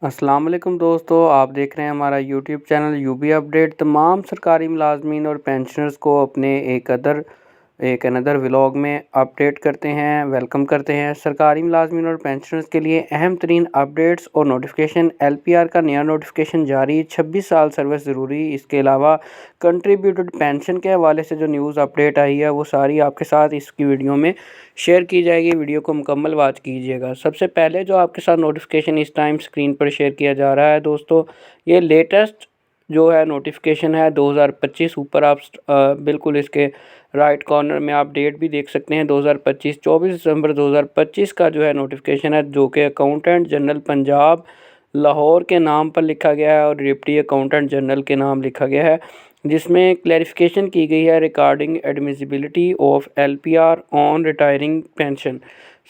अस्सलाम वालेकुम दोस्तों, आप देख रहे हैं हमारा यूट्यूब चैनल यूबी अपडेट। तमाम सरकारी मुलाजमीन और पेंशनर्स को अपने एक अनदर व्लॉग में अपडेट करते हैं, वेलकम करते हैं। सरकारी मुलाजमीन और पेंशनर्स के लिए अहम तरीन अपडेट्स और नोटिफिकेशन। LPR का नया नोटिफिकेशन जारी, 26 साल सर्विस ज़रूरी। इसके अलावा कंट्रीब्यूटेड पेंशन के हवाले से जो न्यूज़ अपडेट आई है वो सारी आपके साथ इसकी वीडियो में शेयर की जाएगी। वीडियो को मुकम्मल वॉच कीजिएगा। सबसे पहले जो आपके साथ नोटिफिकेशन इस टाइम स्क्रीन पर शेयर किया जा रहा है दोस्तों, ये लेटेस्ट जो है नोटिफिकेशन है 2025। ऊपर आप बिल्कुल इसके राइट कॉर्नर में आप डेट भी देख सकते हैं। 2025 24 दिसंबर 2025 का जो है नोटिफिकेशन है, जो कि अकाउंटेंट जनरल पंजाब लाहौर के नाम पर लिखा गया है और डिप्टी अकाउंटेंट जनरल के नाम लिखा गया है, जिसमें क्लैरिफिकेशन की गई है regarding admissibility of LPR on retiring pension.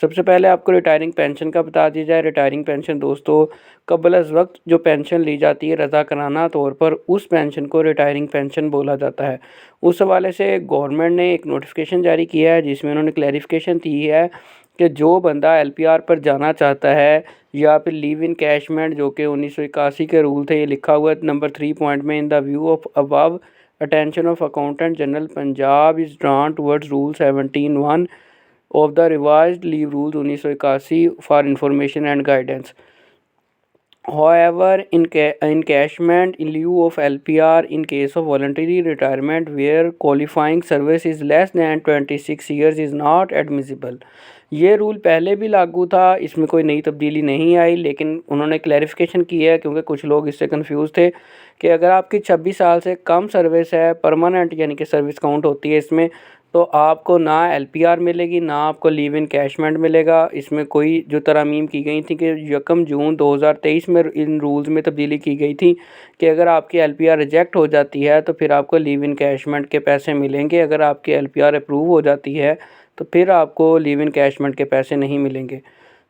सबसे पहले आपको रिटायरिंग पेंशन का बता दिया जाए। रिटायरिंग पेंशन दोस्तों कबल अज़ वक्त जो पेंशन ली जाती है रज़ाकाराना तौर पर, उस पेंशन को रिटायरिंग पेंशन बोला जाता है। उस हवाले से गवर्नमेंट ने एक नोटिफिकेशन जारी किया है जिसमें उन्होंने क्लैरिफिकेशन दी है कि जो बंदा LPR पर जाना चाहता है या फिर लीव इन कैशमेंट, जो कि 1981 के रूल थे, ये लिखा हुआ है नंबर 3 पॉइंट में, in the view of above attention of accountant general Punjab is drawn towards rule 17(1) of the revised leave rules 1981 for information and guidance. However, encashment in lieu of LPR in case of voluntary retirement where qualifying service is less than 26 years is not admissible. ये rule पहले भी लागू था, इसमें कोई नई तब्दीली नहीं आई, लेकिन उन्होंने क्लैरिफिकेशन की है क्योंकि कुछ लोग इससे कंफ्यूज थे कि अगर आपकी 26 साल से कम सर्विस है, परमानेंट यानी कि सर्विस काउंट होती है इसमें, तो आपको ना LPR मिलेगी ना आपको लीव इन कैशमेंट मिलेगा। इसमें कोई जो तरमीम की गई थी कि 1 जून 2023 में इन रूल्स में तब्दीली की गई थी कि अगर आपकी LPR रिजेक्ट हो जाती है तो फिर आपको लीव इन कैशमेंट के पैसे मिलेंगे। अगर आपकी LPR अप्रूव हो जाती है तो फिर आपको लीव इन कैशमेंट के पैसे नहीं मिलेंगे।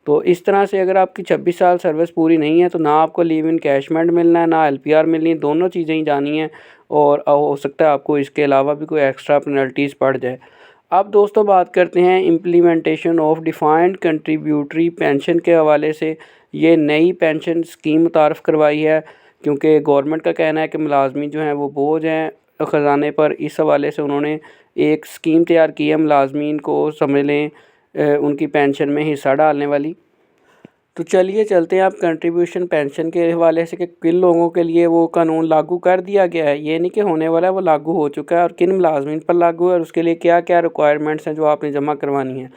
तो इस तरह से अगर आपकी 26 साल सर्विस पूरी नहीं है तो ना आपको लीव इन कैशमेंट मिलना है ना LPR मिलनी है, दोनों चीज़ें ही जानी हैं और हो सकता है आपको इसके अलावा भी कोई एक्स्ट्रा पेनल्टीज़ पड़ जाए। अब दोस्तों बात करते हैं implementation of defined contributory pension के हवाले से। ये नई पेंशन स्कीम मुतारफ़ करवाई है क्योंकि गवर्नमेंट का कहना है कि मुलाजमीन जो हैं वो बोझ हैं ख़जाने पर। इस हवाले से उन्होंने एक स्कीम तैयार की है मुलाजमीन को, समझ लें उनकी पेंशन में हिस्सा डालने वाली। तो चलिए चलते हैं आप कंट्रीब्यूशन पेंशन के हवाले से कि किन लोगों के लिए वो कानून लागू कर दिया गया है। ये नहीं कि होने वाला है, वो लागू हो चुका है और किन मुलाजमीन पर लागू है और उसके लिए क्या क्या रिक्वायरमेंट्स हैं जो आपने जमा करवानी है।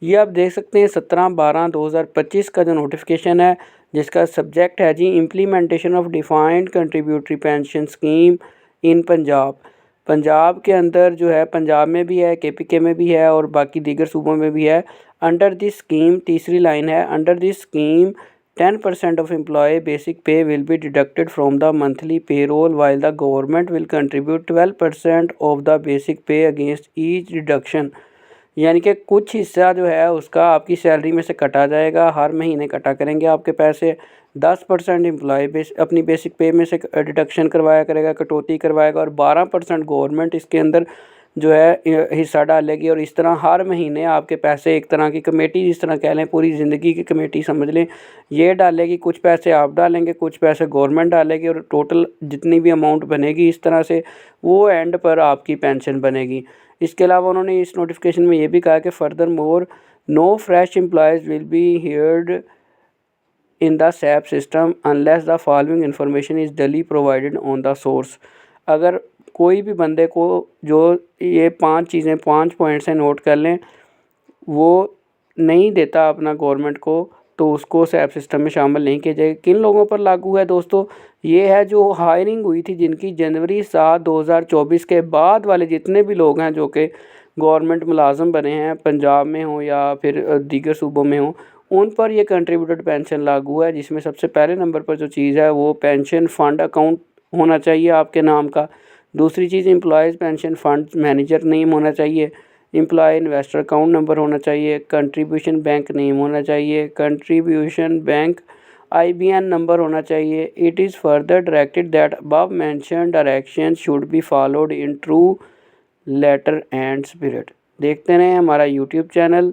ये आप देख सकते हैं 17/12/2025 का जो नोटिफिकेशन है, जिसका सब्जेक्ट है जी implementation of defined contributory pension scheme in Punjab. Punjab के अंदर जो है, पंजाब में भी है, KPK में भी है और बाकी दीगर सूबों में भी है। अंडर दिस स्कीम, तीसरी लाइन है, under this scheme 10% of employee basic pay will be deducted from the monthly payroll while the government will contribute 12% of the basic pay against each deduction. यानी कि कुछ हिस्सा जो है उसका आपकी सैलरी में से कटा जाएगा, हर महीने कटा करेंगे आपके पैसे। 10% एम्प्लॉय अपनी बेसिक पे में से डिडक्शन करवाया करेगा, कटौती करवाएगा, और 12% गवर्नमेंट इसके अंदर जो है हिस्सा डालेगी। और इस तरह हर महीने आपके पैसे, एक तरह की कमेटी जिस तरह कह लें, पूरी ज़िंदगी की कमेटी समझ लें, ये डालेगी। कुछ पैसे आप डालेंगे, कुछ पैसे गवर्नमेंट डालेगी और टोटल जितनी भी अमाउंट बनेगी इस तरह से वो एंड पर आपकी पेंशन बनेगी। इसके अलावा उन्होंने इस नोटिफिकेशन में ये भी कहा कि furthermore no fresh employees will be hired in the SAP system unless the following information is duly provided on the source। अगर कोई भी बंदे को, जो ये 5 चीज़ें 5 पॉइंट्स हैं, नोट कर लें, वो नहीं देता अपना गवर्नमेंट को तो उसको SAP सिस्टम में शामिल नहीं किया जाएगा। किन लोगों पर लागू है दोस्तों? ये है जो हायरिंग हुई थी, जिनकी जनवरी 7 2024 के बाद वाले जितने भी लोग हैं जो कि गवर्नमेंट मुलाजम बने हैं, पंजाब में हो या फिर दीगर सूबों में हो, उन पर ये कंट्रीब्यूटेड पेंशन लागू है। जिसमें सबसे पहले नंबर पर जो चीज़ है वो पेंशन फ़ंड अकाउंट होना चाहिए आपके नाम का। दूसरी चीज़ employees pension fund manager name होना चाहिए। एम्प्लॉय इन्वेस्टर अकाउंट नंबर होना चाहिए। कंट्रीब्यूशन बैंक नेम होना चाहिए। कंट्रीब्यूशन बैंक IBN नंबर होना चाहिए। It is further directed that above mention direction should be followed in true letter and spirit. देखते रहें हमारा यूट्यूब चैनल